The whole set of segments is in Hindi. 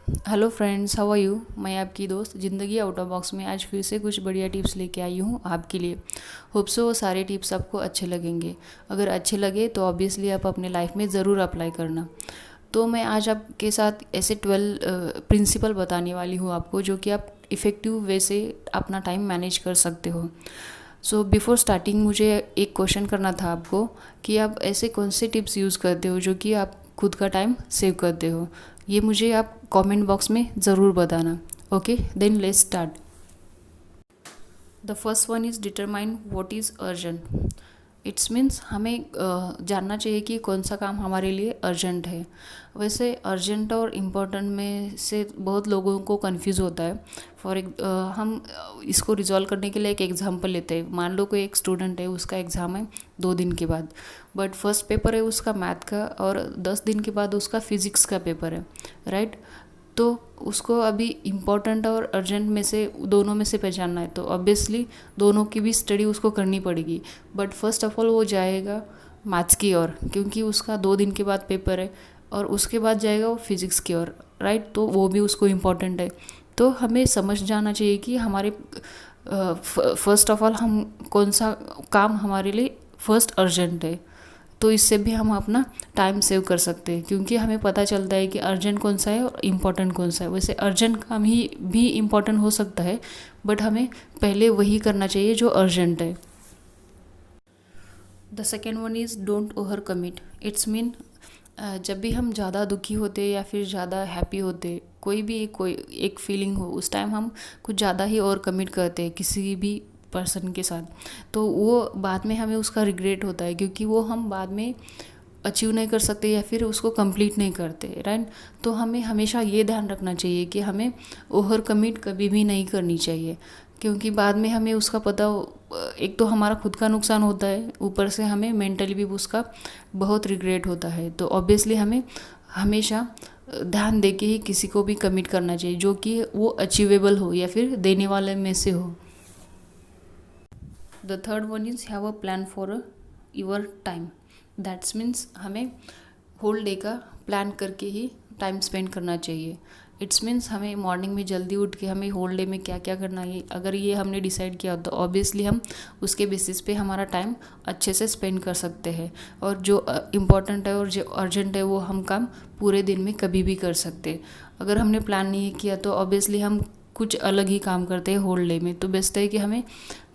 Hello friends, how are you. मैं आपकी दोस्त ज़िंदगी आउट ऑफ बॉक्स में आज फिर से कुछ बढ़िया टिप्स लेके आई हूँ आपके लिए। होप सो वो सारे टिप्स आपको अच्छे लगेंगे। अगर अच्छे लगे तो ऑब्वियसली आप अपने लाइफ में ज़रूर अप्लाई करना। तो मैं आज आपके साथ ऐसे 12 प्रिंसिपल बताने वाली हूँ आपको, जो कि आप इफ़ेक्टिव वे से अपना टाइम मैनेज कर सकते हो। सो बिफोर स्टार्टिंग मुझे एक क्वेश्चन करना था आपको कि आप ऐसे कौन से टिप्स यूज़ करते हो जो कि आप खुद का टाइम सेव करते हो। ये मुझे आप कमेंट बॉक्स में ज़रूर बताना। Okay, then let's start. The first one is determine what is urgent. It's means हमें जानना चाहिए कि कौन सा काम हमारे लिए अर्जेंट है। वैसे अर्जेंट और इम्पोर्टेंट में से बहुत लोगों को कंफ्यूज होता है। हम इसको रिजॉल्व करने के लिए एक एग्जांपल लेते हैं। मान लो कोई एक स्टूडेंट है, उसका एग्ज़ाम है 2 दिन के बाद, बट फर्स्ट पेपर है उसका मैथ का और 10 दिन के बाद उसका फिज़िक्स का पेपर है, राइट। तो उसको अभी इम्पोर्टेंट और अर्जेंट में से दोनों में से पहचानना है, तो ऑब्वियसली दोनों की भी स्टडी उसको करनी पड़ेगी। बट फर्स्ट ऑफ ऑल वो जाएगा मैथ्स की ओर, क्योंकि उसका 2 दिन के बाद पेपर है, और उसके बाद जाएगा वो फिज़िक्स की ओर, राइट। तो वो भी उसको इम्पोर्टेंट है। तो हमें समझ जाना चाहिए कि हमारे फर्स्ट ऑफ ऑल हम कौन सा काम हमारे लिए फर्स्ट अर्जेंट है। तो इससे भी हम अपना टाइम सेव कर सकते हैं, क्योंकि हमें पता चलता है कि अर्जेंट कौन सा है और इम्पोर्टेंट कौन सा है। वैसे अर्जेंट काम ही भी इम्पोर्टेंट हो सकता है, बट हमें पहले वही करना चाहिए जो अर्जेंट है। The second one is don't over commit. It's mean जब भी हम ज़्यादा दुखी होते या फिर ज़्यादा हैप्पी होते, कोई एक फीलिंग हो, उस टाइम हम कुछ ज़्यादा ही ओवर कमिट करते हैं किसी भी पर्सन के साथ। तो वो बाद में हमें उसका रिग्रेट होता है, क्योंकि वो हम बाद में अचीव नहीं कर सकते या फिर उसको कंप्लीट नहीं करते, राइट। तो हमें हमेशा ये ध्यान रखना चाहिए कि हमें ओवर कमिट कभी भी नहीं करनी चाहिए, क्योंकि बाद में हमें उसका एक तो हमारा खुद का नुकसान होता है, ऊपर से हमें मेंटली भी उसका बहुत रिग्रेट होता है। तो ऑब्वियसली हमें हमेशा ध्यान दे के ही किसी को भी कमिट करना चाहिए, जो कि वो अचीवेबल हो या फिर देने वाले में से हो। The third one is have a plan for your time. That's means हमें होल डे का प्लान करके ही टाइम स्पेंड करना चाहिए। इट्स मीन्स हमें मॉर्निंग में जल्दी उठ के हमें होल डे में क्या क्या करना है, अगर ये हमने डिसाइड किया तो ऑब्वियसली हम उसके बेसिस पे हमारा टाइम अच्छे से स्पेंड कर सकते हैं। और जो इम्पोर्टेंट है और जो अर्जेंट है वो हम काम पूरे दिन में कभी भी कर सकते हैं। अगर हमने प्लान नहीं किया तो ऑब्वियसली हम कुछ अलग ही काम करते हैं होल डे में। तो बेस्ट है कि हमें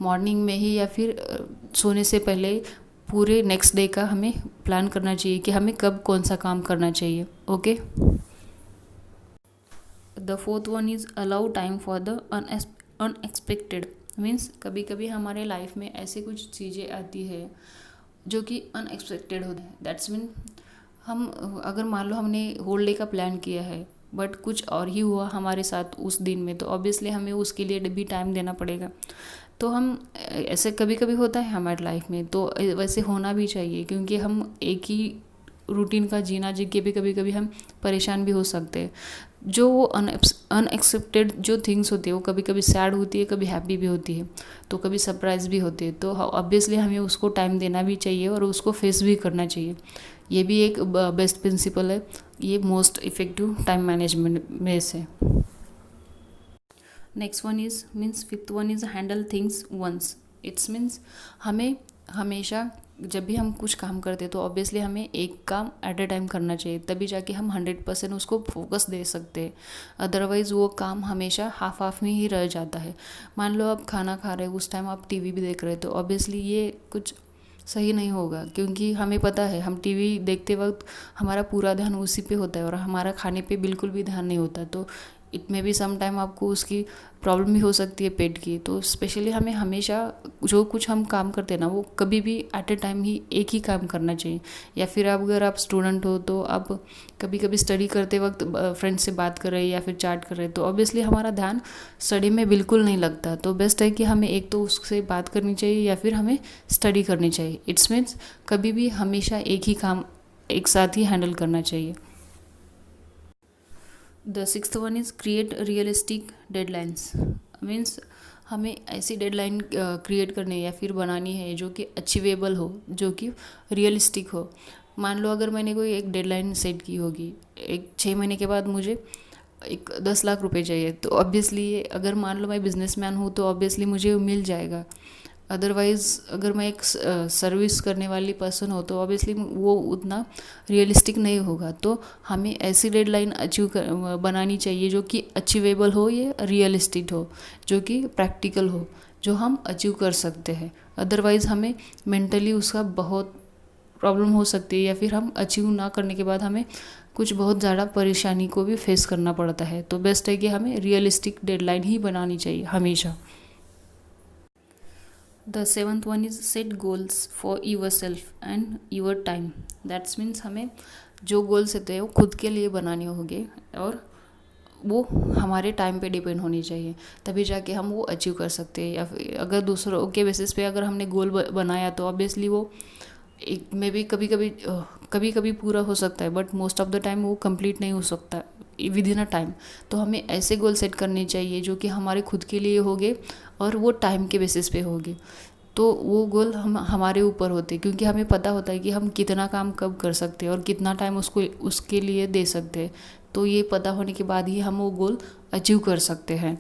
मॉर्निंग में ही या फिर सोने से पहले पूरे नेक्स्ट डे का हमें प्लान करना चाहिए कि हमें कब कौन सा काम करना चाहिए। Okay. The fourth one is allow time for the unexpected. Means कभी कभी हमारे लाइफ में ऐसी कुछ चीज़ें आती है जो कि अनएक्सपेक्टेड होते हैं। दैट्स मीन हम अगर मान लो हमने होल डे का प्लान किया है, बट कुछ और ही हुआ हमारे साथ उस दिन में, तो ऑब्वियसली हमें उसके लिए भी टाइम देना पड़ेगा। तो हम ऐसे कभी कभी होता है हमारी लाइफ में, तो वैसे होना भी चाहिए, क्योंकि हम एक ही रूटीन का जीना जी के भी कभी कभी हम परेशान भी हो सकते हैं। जो वो अनएक्सेप्टेड जो थिंग्स होती है वो कभी कभी सैड होती है, कभी हैप्पी भी होती है, तो कभी सरप्राइज भी होती है। तो ऑब्वियसली हमें उसको टाइम देना भी चाहिए और उसको फेस भी करना चाहिए। ये भी एक बेस्ट प्रिंसिपल है, ये मोस्ट इफ़ेक्टिव टाइम मैनेजमेंट में से। Next one is means fifth one is handle things once. It's means हमें हमेशा जब भी हम कुछ काम करते हैं तो ऑब्वियसली हमें एक काम एट अ टाइम करना चाहिए, तभी जाके हम 100% उसको फोकस दे सकते हैं। अदरवाइज़ वो काम हमेशा हाफ हाफ में ही रह जाता है। मान लो आप खाना खा रहे हो, उस टाइम आप टीवी भी देख रहे हो, तो ऑब्वियसली ये कुछ सही नहीं होगा, क्योंकि हमें पता है हम टीवी देखते वक्त हमारा पूरा ध्यान उसी पे होता है और हमारा खाने पे बिल्कुल भी ध्यान नहीं होता। तो इट में भी सम टाइम आपको उसकी प्रॉब्लम भी हो सकती है पेट की। तो स्पेशली हमें हमेशा जो कुछ हम काम करते हैं ना, वो कभी भी एट ए टाइम ही एक ही काम करना चाहिए। या फिर अगर आप स्टूडेंट हो तो आप कभी कभी स्टडी करते वक्त फ्रेंड से बात कर रहे हैं या फिर चैट कर रहे हैं, तो ऑब्वियसली हमारा ध्यान स्टडी में बिल्कुल नहीं लगता। तो बेस्ट है कि हमें एक तो उससे बात करनी चाहिए या फिर हमें स्टडी करनी चाहिए। इट्स मीन्स कभी भी हमेशा एक ही काम एक साथ ही हैंडल करना चाहिए। The sixth one is create realistic deadlines. Means हमें ऐसी डेडलाइन क्रिएट करनी है या फिर बनानी है जो कि अचीवेबल हो, जो कि रियलिस्टिक हो। मान लो अगर मैंने कोई एक डेडलाइन सेट की होगी, एक 6 महीने के बाद मुझे एक 10 लाख रुपए चाहिए, तो ऑब्वियसली अगर मान लो मैं बिजनेसमैन हूँ तो ऑब्वियसली मुझे मिल जाएगा। अदरवाइज़ अगर मैं एक सर्विस करने वाली पर्सन हो तो ऑब्वियसली वो उतना रियलिस्टिक नहीं होगा। तो हमें ऐसी डेडलाइन बनानी चाहिए जो कि अचीवेबल हो, ये रियलिस्टिक हो, जो कि प्रैक्टिकल हो, जो हम अचीव कर सकते हैं। अदरवाइज़ हमें मेंटली उसका बहुत प्रॉब्लम हो सकती है, या फिर हम अचीव ना करने के बाद हमें कुछ बहुत ज़्यादा परेशानी को भी फेस करना पड़ता है। तो बेस्ट है कि हमें रियलिस्टिक डेडलाइन ही बनानी चाहिए हमेशा। The seventh one is set goals for yourself and your time. That's means हमें जो गोल्स होते हैं वो खुद के लिए बनाने होंगे, और वो हमारे टाइम पे डिपेंड होनी चाहिए, तभी जाके हम वो अचीव कर सकते हैं। या फिर अगर दूसरों के बेसिस पे अगर हमने गोल बनाया तो ऑब्वियसली वो एक में भी कभी कभी पूरा हो सकता है, but most of the time वो कंप्लीट नहीं हो सकता विद इन अ टाइम। तो हमें ऐसे गोल सेट करने चाहिए जो कि हमारे खुद के लिए होंगे और वो टाइम के बेसिस पे होंगे। तो वो गोल हमारे ऊपर होते हैं, क्योंकि हमें पता होता है कि हम कितना काम कब कर सकते हैं और कितना टाइम उसके लिए दे सकते हैं। तो ये पता होने के बाद ही हम वो गोल अचीव कर सकते हैं।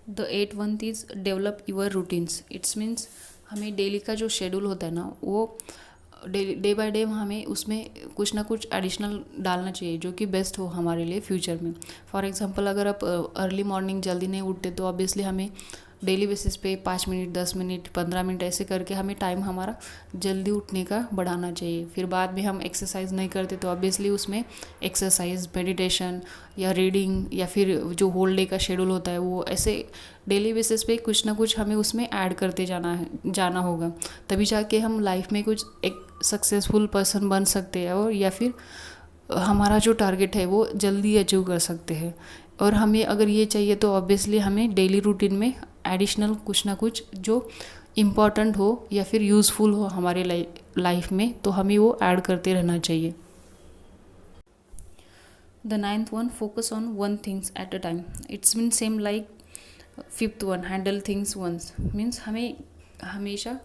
The 8th is develop your routines. It's means हमें डेली का जो शेड्यूल होता है ना, वो डे बाय डे हमें उसमें कुछ ना कुछ एडिशनल डालना चाहिए जो कि बेस्ट हो हमारे लिए फ्यूचर में। फॉर एग्जांपल अगर आप अर्ली मॉर्निंग जल्दी नहीं उठते तो ऑब्वियसली हमें डेली बेसिस पे 5 मिनट, 10 मिनट, 15 मिनट ऐसे करके हमें टाइम हमारा जल्दी उठने का बढ़ाना चाहिए। फिर बाद में हम एक्सरसाइज नहीं करते तो ऑब्वियसली उसमें एक्सरसाइज, मेडिटेशन या रीडिंग या फिर जो होल डे का शेड्यूल होता है वो ऐसे डेली बेसिस पे कुछ ना कुछ हमें उसमें ऐड करते जाना होगा, तभी जाके हम लाइफ में कुछ एक सक्सेसफुल पर्सन बन सकते हैं, और या फिर हमारा जो टारगेट है वो जल्दी अचीव कर सकते हैं। और हमें अगर ये चाहिए तो ऑब्वियसली हमें डेली रूटीन में एडिशनल कुछ ना कुछ जो इम्पॉर्टेंट हो या फिर यूज़फुल हो हमारे लाइफ में, तो हमें वो ऐड करते रहना चाहिए। The 9th one, focus on one things at a time. It's mean same like 5th one, handle things once. Means हमें हमेशा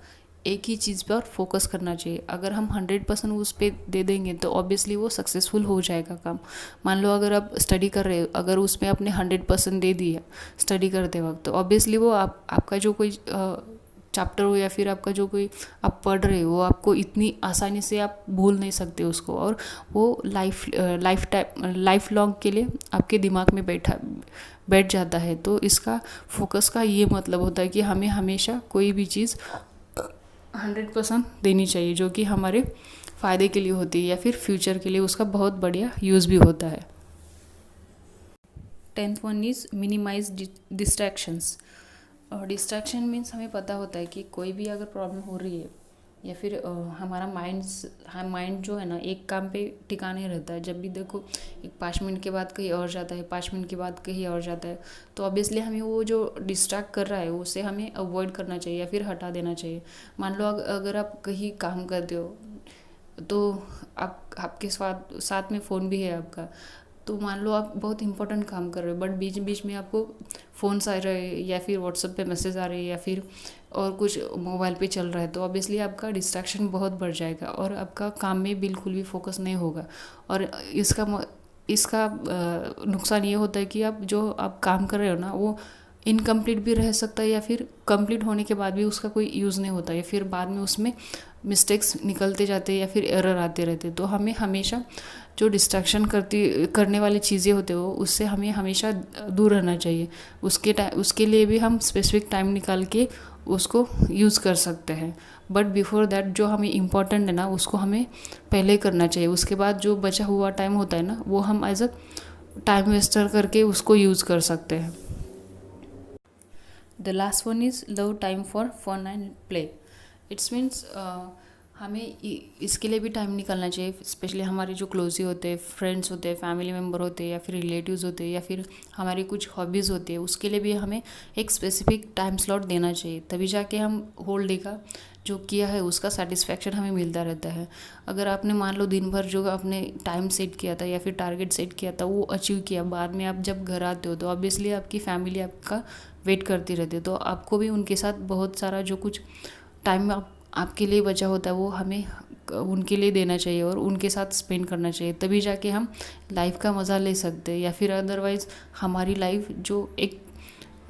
एक ही चीज़ पर फोकस करना चाहिए। अगर हम 100% उस पर दे देंगे तो ऑब्वियसली वो सक्सेसफुल हो जाएगा काम। मान लो अगर आप स्टडी कर रहे हो, अगर उसमें आपने 100% दे दिया स्टडी करते वक्त, तो ऑब्वियसली वो आपका जो कोई चैप्टर हो या फिर आपका जो कोई आप पढ़ रहे हो, आपको इतनी आसानी से आप भूल नहीं सकते उसको, और वो लाइफ लॉन्ग के लिए आपके दिमाग में बैठ जाता है। तो इसका फोकस का ये मतलब होता है कि हमें हमेशा कोई भी चीज़ 100% देनी चाहिए जो कि हमारे फ़ायदे के लिए होती है या फिर फ्यूचर के लिए उसका बहुत बढ़िया यूज़ भी होता है। 10th one is minimize distractions. और डिस्ट्रैक्शन मीन्स हमें पता होता है कि कोई भी अगर प्रॉब्लम हो रही है या फिर हमारा माइंड जो है ना एक काम पे टिका नहीं रहता है। जब भी देखो एक 5 मिनट के बाद कहीं और जाता है, 5 मिनट के बाद कहीं और जाता है। तो ऑब्वियसली हमें वो जो डिस्ट्रैक्ट कर रहा है उसे हमें अवॉइड करना चाहिए या फिर हटा देना चाहिए। मान लो अगर आप कहीं काम करते हो तो आपके साथ में फ़ोन भी है आपका, तो मान लो आप बहुत इंपॉर्टेंट काम कर रहे हो बट बीच बीच में आपको फ़ोन्स आ रहे हैं या फिर व्हाट्सएप पे मैसेज आ रहे हैं या फिर और कुछ मोबाइल पे चल रहा है, तो ऑब्वियसली आपका डिस्ट्रैक्शन बहुत बढ़ जाएगा और आपका काम में बिल्कुल भी फोकस नहीं होगा। और इसका नुकसान ये होता है कि आप काम कर रहे हो ना वो इनकम्प्लीट भी रह सकता है या फिर कंप्लीट होने के बाद भी उसका कोई यूज़ नहीं होता या फिर बाद में उसमें मिस्टेक्स निकलते जाते या फिर एरर आते रहते। तो हमें हमेशा जो डिस्ट्रैक्शन करने वाली चीज़ें होते हो उससे हमें हमेशा दूर रहना चाहिए। उसके लिए भी हम स्पेसिफिक टाइम निकाल के उसको यूज़ कर सकते हैं, बट बिफोर दैट जो हमें इम्पॉर्टेंट है ना उसको हमें पहले करना चाहिए। उसके बाद जो बचा हुआ टाइम होता है ना वो हम एज अ टाइम वेस्टर करके उसको यूज़ कर सकते हैं। The last one is love time for fun and play. It's means हमें इसके लिए भी टाइम निकालना चाहिए, स्पेशली हमारे जो क्लोजी होते हैं, फ्रेंड्स होते हैं, फैमिली मेम्बर होते हैं या फिर रिलेटिव्स होते हैं या फिर हमारी कुछ हॉबीज़ होती है, उसके लिए भी हमें एक स्पेसिफिक टाइम स्लॉट देना चाहिए। तभी जाके हम होल डे का जो किया है उसका सेटिस्फैक्शन हमें मिलता रहता है। अगर आपने मान लो दिन भर जो आपने टाइम सेट किया था या फिर टारगेट सेट किया था वो अचीव किया, बाद में आप जब घर आते हो तो ऑब्वियसली आपकी फैमिली आपका वेट करती रहती है, तो आपको भी उनके साथ बहुत सारा जो कुछ टाइम आपके लिए बचा होता है वो हमें उनके लिए देना चाहिए और उनके साथ स्पेंड करना चाहिए, तभी जाके हम लाइफ का मज़ा ले सकते हैं। या फिर अदरवाइज़ हमारी लाइफ जो एक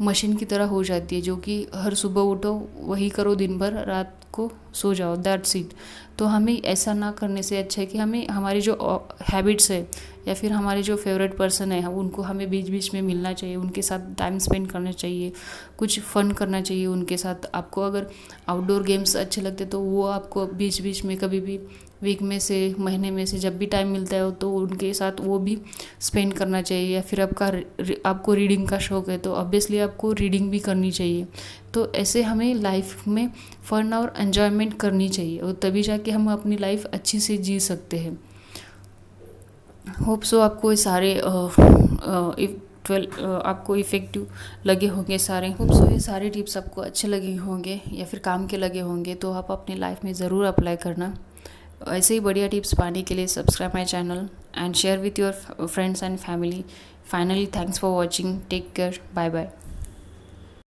मशीन की तरह हो जाती है, जो कि हर सुबह उठो वही करो दिन भर, रात को सो जाओ, दैट्स इट। तो हमें ऐसा ना करने से अच्छा है कि हमें हमारी जो हैबिट्स है या फिर हमारे जो फेवरेट पर्सन है उनको हमें बीच बीच में मिलना चाहिए, उनके साथ टाइम स्पेंड करना चाहिए, कुछ फ़न करना चाहिए उनके साथ। आपको अगर आउटडोर गेम्स अच्छे लगते तो वो आपको बीच बीच में कभी भी वीक में से, महीने में से जब भी टाइम मिलता है तो उनके साथ वो भी स्पेंड करना चाहिए। या फिर आपको रीडिंग का शौक़ है तो ऑब्वियसली आपको रीडिंग भी करनी चाहिए। तो ऐसे हमें लाइफ में फ़न और एन्जॉयमेंट करनी चाहिए और तभी जाके हम अपनी लाइफ अच्छी से जी सकते हैं। होप सो आपको ये सारे आपको इफ़ेक्टिव लगे होंगे सारे। होप सो ये सारे टिप्स आपको अच्छे लगे होंगे या फिर काम के लगे होंगे, तो आप अपनी लाइफ में ज़रूर अप्लाई करना। ऐसे ही बढ़िया टिप्स पाने के लिए subscribe my channel and share with your friends and family. Finally thanks for watching, take care, bye bye.